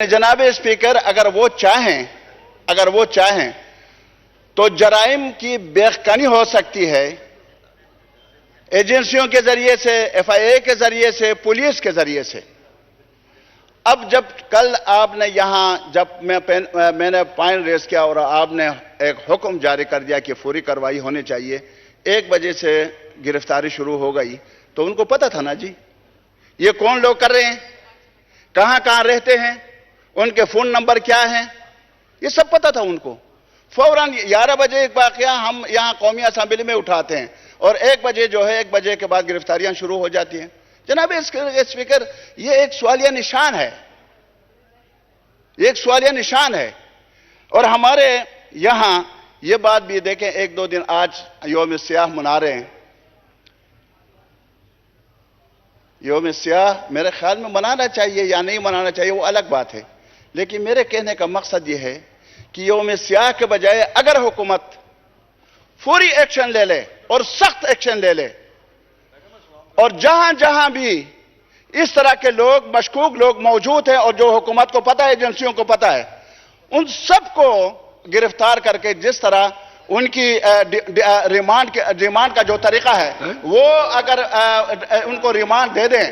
جناب اسپیکر اگر وہ چاہیں تو جرائم کی بیخکنی ہو سکتی ہے ایجنسیوں کے ذریعے سے، ایف آئی اے کے ذریعے سے، پولیس کے ذریعے سے۔ اب جب کل آپ نے یہاں میں نے پوائنٹ ریز کیا اور آپ نے ایک حکم جاری کر دیا کہ فوری کارروائی ہونی چاہیے، 1 بجے سے گرفتاری شروع ہو گئی، تو ان کو پتا تھا نا جی یہ کون لوگ کر رہے ہیں، کہاں کہاں رہتے ہیں، ان کے فون نمبر کیا ہیں، یہ سب پتا تھا ان کو۔ فوراً 11 بجے ایک واقعہ ہم یہاں قومی اسمبلی میں اٹھاتے ہیں اور 1 بجے 1 بجے کے بعد گرفتاریاں شروع ہو جاتی ہیں۔ جناب اسپیکر، یہ ایک سوالیہ نشان ہے، اور ہمارے یہاں یہ بات بھی دیکھیں، 1-2 دن آج یوم سیاہ منا رہے ہیں۔ یوم سیاہ میرے خیال میں منانا چاہیے یا نہیں منانا چاہیے وہ الگ بات ہے، لیکن میرے کہنے کا مقصد یہ ہے کہ یوم سیاہ کے بجائے اگر حکومت فوری ایکشن لے لے اور سخت ایکشن لے لے، اور جہاں جہاں بھی اس طرح کے مشکوک لوگ موجود ہیں اور جو حکومت کو پتہ ہے، ایجنسیوں کو پتہ ہے، ان سب کو گرفتار کر کے جس طرح ان کی ریمانڈ کا جو طریقہ ہے وہ اگر ان کو ریمانڈ دے دیں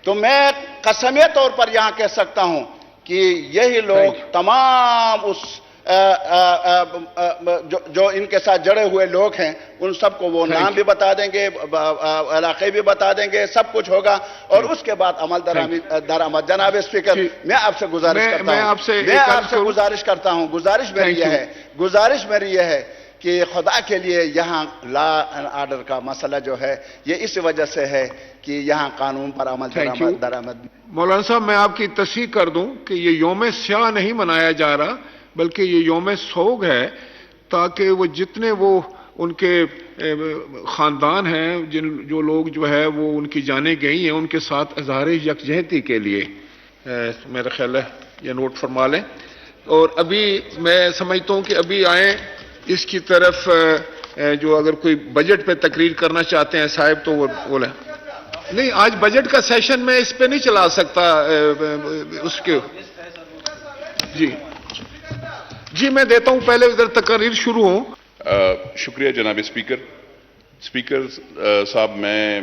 تو میں قسمیہ طور پر یہاں کہہ سکتا ہوں کہ یہی لوگ تمام اس جو ان کے ساتھ جڑے ہوئے لوگ ہیں ان سب کو وہ نام بھی بتا دیں گے، علاقے بھی بتا دیں گے، سب کچھ ہوگا اور اس کے بعد عمل درآمد۔ جناب اسپیکر، میں آپ سے گزارش کرتا ہوں، گزارش میری یہ ہے کہ خدا کے لیے یہاں لا اینڈ آرڈر کا مسئلہ جو ہے یہ اس وجہ سے ہے کہ یہاں قانون پر عمل درآمد۔ مولانا صاحب، میں آپ کی تصحیح کر دوں کہ یہ یوم سیاہ نہیں منایا جا رہا بلکہ یہ یوم سوگ ہے، تاکہ وہ جتنے ان کے خاندان ہیں، جو لوگ جو ہے وہ ان کی جانیں گئی ہیں، ان کے ساتھ اظہار یکجہتی کے لیے میرا خیال ہے یہ نوٹ فرما لیں۔ اور ابھی میں سمجھتا ہوں کہ ابھی آئیں اس کی طرف، جو اگر کوئی بجٹ پہ تقریر کرنا چاہتے ہیں صاحب تو وہ بولیں۔ نہیں، آج بجٹ کا سیشن میں اس پہ نہیں چلا سکتا اس کے۔ جی میں دیتا ہوں، پہلے ادھر تقریر شروع ہوں۔ شکریہ جناب اسپیکر صاحب، میں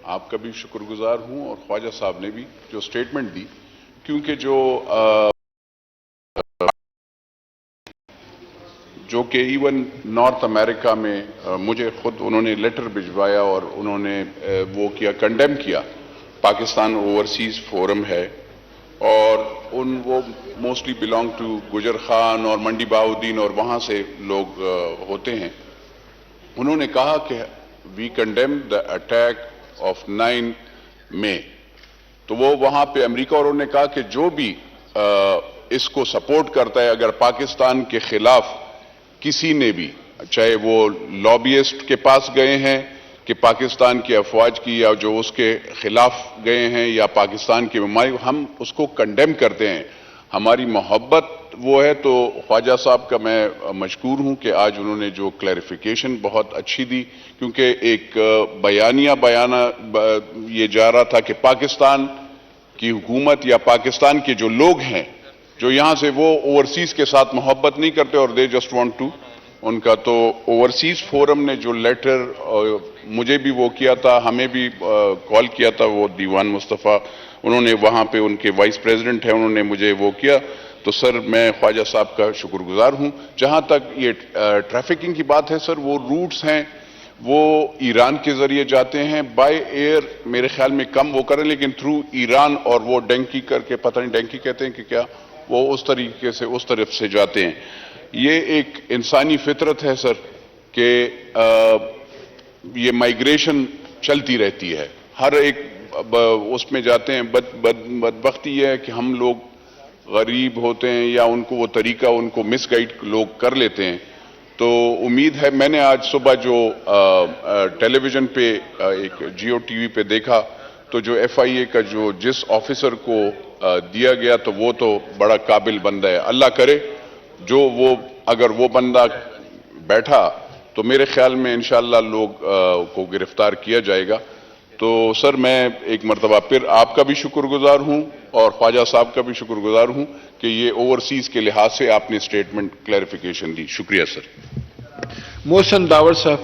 آپ کا بھی شکر گزار ہوں اور خواجہ صاحب نے بھی جو سٹیٹمنٹ دی، کیونکہ جو کہ ایون نارتھ امریکہ میں مجھے خود انہوں نے لیٹر بھجوایا اور انہوں نے وہ کنڈیم کیا۔ پاکستان اوورسیز فورم ہے اور وہ موسٹلی بلانگ ٹو گجر خان اور منڈی بہاؤدین اور وہاں سے لوگ ہوتے ہیں۔ انہوں نے کہا کہ وی کنڈیم دا اٹیک آف 9 مئی، تو وہ وہاں پہ امریکہ، اور انہوں نے کہا کہ جو بھی اس کو سپورٹ کرتا ہے، اگر پاکستان کے خلاف کسی نے بھی، چاہے وہ لابیسٹ کے پاس گئے ہیں کہ پاکستان کی افواج کی، یا جو اس کے خلاف گئے ہیں، یا پاکستان کے ممالک، ہم اس کو کنڈیم کرتے ہیں۔ ہماری محبت وہ ہے۔ تو خواجہ صاحب کا میں مشکور ہوں کہ آج انہوں نے جو کلیریفیکیشن بہت اچھی دی، کیونکہ ایک بیانیہ یہ جا رہا تھا کہ پاکستان کی حکومت یا پاکستان کے جو لوگ ہیں جو یہاں سے، وہ اوورسیز کے ساتھ محبت نہیں کرتے اور دے جسٹ وانٹ ٹو ان کا۔ تو اوورسیز فورم نے جو لیٹر مجھے بھی وہ کیا تھا، ہمیں بھی کال کیا تھا، وہ دیوان مصطفیٰ، انہوں نے وہاں پہ ان کے وائس پریزیڈنٹ ہیں، انہوں نے مجھے وہ کیا، تو سر میں خواجہ صاحب کا شکر گزار ہوں۔ جہاں تک یہ ٹریفکنگ کی بات ہے سر، وہ روٹس ہیں، وہ ایران کے ذریعے جاتے ہیں، بائی ایئر میرے خیال میں کم وہ کریں، لیکن تھرو ایران، اور وہ ڈینکی کر کے، پتہ نہیں ڈینکی کہتے ہیں کہ کیا، وہ اس طریقے سے اس طرف سے جاتے ہیں۔ یہ ایک انسانی فطرت ہے سر کہ یہ مائیگریشن چلتی رہتی ہے، ہر ایک اس میں جاتے ہیں۔ بدبختی یہ ہے کہ ہم لوگ غریب ہوتے ہیں یا ان کو وہ طریقہ ان کو مس گائیڈ لوگ کر لیتے ہیں۔ تو امید ہے، میں نے آج صبح جو ٹیلی ویژن پہ ایک جیو ٹی وی پہ دیکھا، تو جو ایف آئی اے کا جس آفیسر کو دیا گیا تو وہ تو بڑا قابل بندہ ہے۔ اللہ کرے اگر وہ بندہ بیٹھا تو میرے خیال میں انشاءاللہ لوگ کو گرفتار کیا جائے گا۔ تو سر میں ایک مرتبہ پھر آپ کا بھی شکر گزار ہوں اور خواجہ صاحب کا بھی شکر گزار ہوں کہ یہ اوورسیز کے لحاظ سے آپ نے اسٹیٹمنٹ کلیریفیکیشن دی. شکریہ سر. محسن داور صاحب،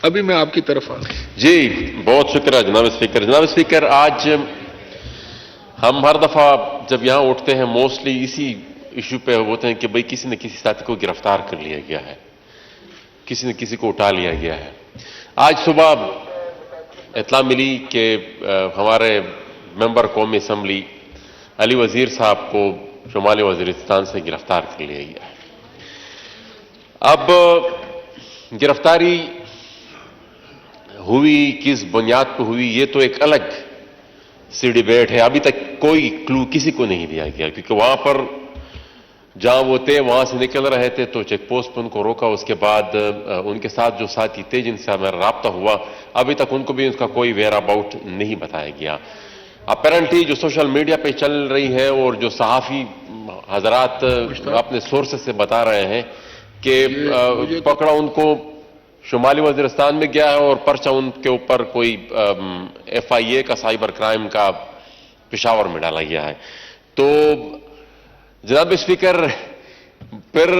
ابھی میں آپ کی طرف آ رہا ہوں. جی بہت شکریہ جناب اسپیکر. جناب اسپیکر، آج ہم ہر دفعہ جب یہاں اٹھتے ہیں موسٹلی اسی ایشو پہ ہوتے ہیں کہ بھئی کسی نہ کسی ساتھی کو گرفتار کر لیا گیا ہے، کسی نہ کسی کو اٹھا لیا گیا ہے. آج صبح اطلاع ملی کہ ہمارے ممبر قومی اسمبلی علی وزیر صاحب کو شمالی وزیرستان سے گرفتار کر لیا گیا ہے. اب گرفتاری ہوئی کس بنیاد پہ ہوئی یہ تو ایک الگ سی ڈیبیٹ ہے. ابھی تک کوئی کلو کسی کو نہیں دیا گیا، کیونکہ وہاں پر جہاں وہ تھے وہاں سے نکل رہے تھے تو چیک پوسٹ پہ ان کو روکا. اس کے بعد ان کے ساتھ جو ساتھی تھے جن سے ہمارا رابطہ ہوا، ابھی تک ان کو بھی اس کا کوئی ویئر اباؤٹ نہیں بتایا گیا. اپیرنٹلی جو سوشل میڈیا پہ چل رہی ہے اور جو صحافی حضرات اپنے سورسز سے بتا رہے ہیں کہ پکڑا ان کو شمالی وزیرستان میں گیا ہے اور پرچہ ان کے اوپر کوئی FIA کا سائبر کرائم کا پشاور میں ڈالا گیا ہے. تو جناب اسپیکر، پھر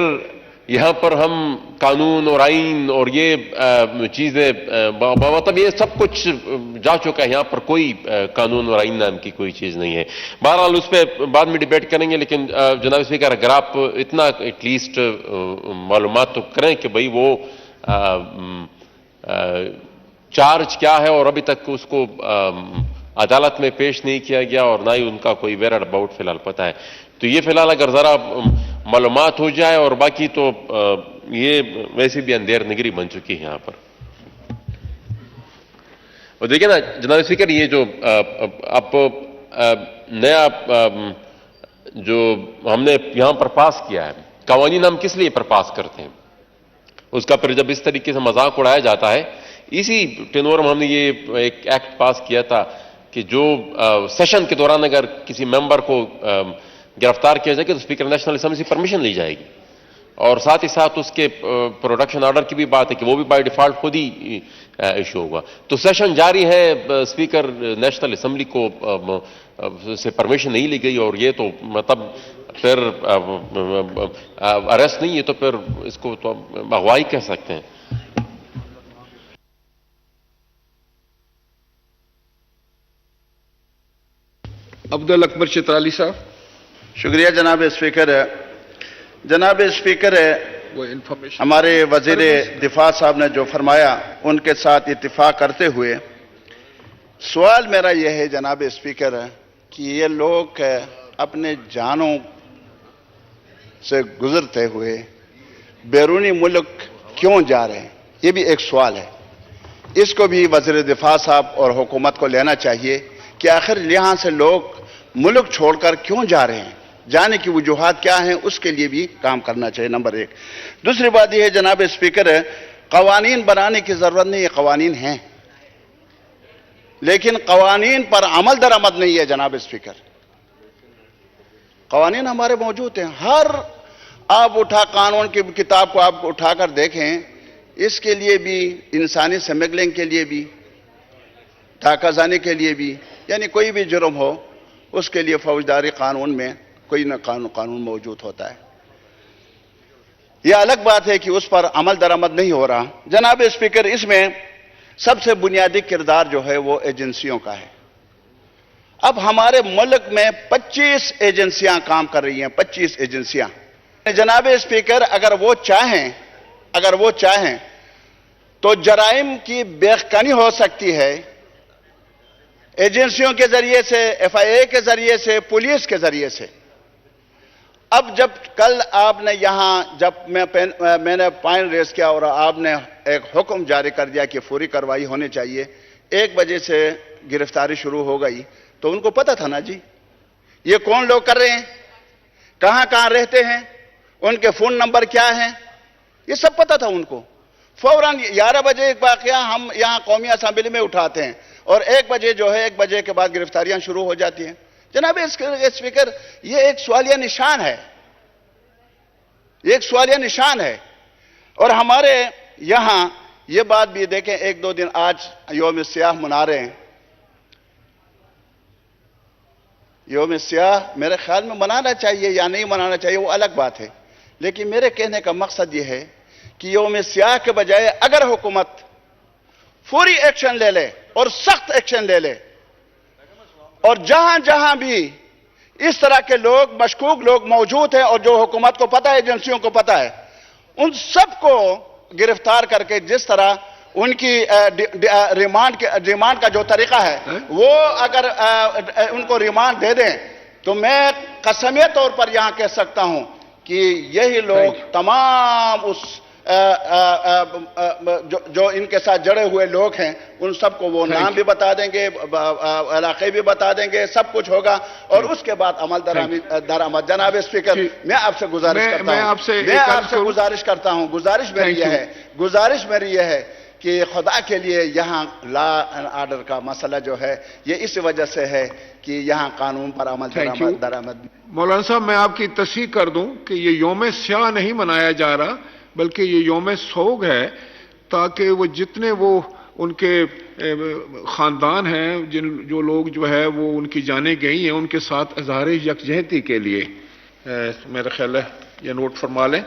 یہاں پر ہم قانون اور آئین اور یہ چیزیں مطلب یہ سب کچھ جا چکا ہے. یہاں پر کوئی قانون اور آئین نام کی کوئی چیز نہیں ہے. بہرحال اس پہ بعد میں ڈیبیٹ کریں گے، لیکن جناب اسپیکر اگر آپ اتنا ایٹ لیسٹ معلومات تو کریں کہ بھئی وہ چارج کیا ہے اور ابھی تک اس کو عدالت میں پیش نہیں کیا گیا اور نہ ہی ان کا کوئی ویئر اباؤٹ فی الحال پتہ ہے. تو یہ فی الحال اگر ذرا معلومات ہو جائے، اور باقی تو یہ ویسے بھی اندھیر نگری بن چکی ہے یہاں پر. اور دیکھیں نا جناب اسپیکر، یہ جو اب نیا جو ہم نے یہاں پر پاس کیا ہے، قوانین ہم کس لیے پر پاس کرتے ہیں، اس کا پھر جب اس طریقے سے مذاق اڑایا جاتا ہے. اسی ٹینور میں ہم نے یہ ایک ایکٹ پاس کیا تھا کہ جو سیشن کے دوران اگر کسی ممبر کو گرفتار کیا جائے گا تو اسپیکر نیشنل اسمبلی سے پرمیشن لی جائے گی، اور ساتھ ہی ساتھ اس کے پروڈکشن آرڈر کی بھی بات ہے کہ وہ بھی بائی ڈیفالٹ خود ہی ایشو ہوگا. تو سیشن جاری ہے، اسپیکر نیشنل اسمبلی کو سے پرمیشن نہیں لی گئی، اور یہ تو مطلب پھر اریسٹ نہیں ہے تو پھر اس کو تو اغوائی کہہ سکتے ہیں. عبدل اکبر چترالی صاحب. شکریہ جناب اسپیکر. جناب اسپیکر، وہ انفارمیشن ہمارے وزیر دفاع صاحب نے جو فرمایا ان کے ساتھ اتفاق کرتے ہوئے سوال میرا یہ ہے جناب اسپیکر کہ یہ لوگ اپنے جانوں سے گزرتے ہوئے بیرونی ملک کیوں جا رہے ہیں، یہ بھی ایک سوال ہے. اس کو بھی وزیر دفاع صاحب اور حکومت کو لینا چاہیے کہ آخر یہاں سے لوگ ملک چھوڑ کر کیوں جا رہے ہیں، جانے کی وجوہات کیا ہیں، اس کے لیے بھی کام کرنا چاہیے. نمبر ایک. دوسری بات یہ ہے جناب اسپیکر، قوانین بنانے کی ضرورت نہیں، یہ قوانین ہیں لیکن قوانین پر عمل درآمد نہیں ہے. جناب اسپیکر، قوانین ہمارے موجود ہیں، ہر آپ قانون کی کتاب کو آپ اٹھا کر دیکھیں، اس کے لیے بھی انسانی سمگلنگ کے لیے بھی، ڈھاکہ زانی کے لیے بھی، یعنی کوئی بھی جرم ہو اس کے لیے فوجداری قانون میں کوئی نہ قانون موجود ہوتا ہے. یہ الگ بات ہے کہ اس پر عمل درآمد نہیں ہو رہا. جناب اسپیکر، اس میں سب سے بنیادی کردار جو ہے وہ ایجنسیوں کا ہے. اب ہمارے ملک میں 25 ایجنسیاں کام کر رہی ہیں، 25 ایجنسیاں. جناب اسپیکر، اگر وہ چاہیں تو جرائم کی بیخکنی ہو سکتی ہے ایجنسیوں کے ذریعے سے، FIA کے ذریعے سے، پولیس کے ذریعے سے. اب جب کل آپ نے یہاں جب میں نے پوائنٹ ریز کیا اور آپ نے ایک حکم جاری کر دیا کہ فوری کارروائی ہونی چاہیے، 1 بجے سے گرفتاری شروع ہو گئی، تو ان کو پتا تھا نا جی یہ کون لوگ کر رہے ہیں، کہاں کہاں رہتے ہیں، ان کے فون نمبر کیا ہیں، یہ سب پتا تھا ان کو. فوراً 11 بجے ایک واقعہ ہم یہاں قومی اسمبلی میں اٹھاتے ہیں اور 1 بجے جو ہے 1 بجے کے بعد گرفتاریاں شروع ہو جاتی ہیں. جناب اسپیکر، یہ ایک سوالیہ نشان ہے، یہ ایک سوالیہ نشان ہے. اور ہمارے یہاں یہ بات بھی دیکھیں، ایک دو دن آج یوم سیاہ منا رہے ہیں. یوم سیاہ میرے خیال میں منانا چاہیے یا نہیں منانا چاہیے وہ الگ بات ہے، لیکن میرے کہنے کا مقصد یہ ہے کہ یوم سیاہ کے بجائے اگر حکومت فوری ایکشن لے لے اور سخت ایکشن لے لے، اور جہاں جہاں بھی اس طرح کے لوگ، مشکوک لوگ موجود ہیں اور جو حکومت کو پتہ ہے، ایجنسیوں کو پتہ ہے، ان سب کو گرفتار کر کے جس طرح ان کی ریمانڈ کا جو طریقہ ہے وہ اگر ان کو ریمانڈ دے دیں تو میں قسمیہ طور پر یہاں کہہ سکتا ہوں کہ یہی لوگ تمام اس جو ان کے ساتھ جڑے ہوئے لوگ ہیں ان سب کو وہ نام بھی بتا دیں گے، علاقے بھی بتا دیں گے، سب کچھ ہوگا. اور اس کے بعد عمل درآمد. جناب اسپیکر، میں آپ سے گزارش کرتا ہوں، گزارش میری یہ ہے کہ خدا کے لیے یہاں لا اینڈ آرڈر کا مسئلہ جو ہے یہ اس وجہ سے ہے کہ یہاں قانون پر عمل درآمد. مولانا صاحب، میں آپ کی تصحیح کر دوں کہ یہ یوم سیاہ نہیں منایا جا رہا بلکہ یہ یوم سوگ ہے، تاکہ وہ جتنے وہ ان کے خاندان ہیں، جو لوگ جو ہے وہ ان کی جانیں گئی ہیں، ان کے ساتھ اظہار یکجہتی کے لیے میرا خیال ہے یہ نوٹ فرما لیں.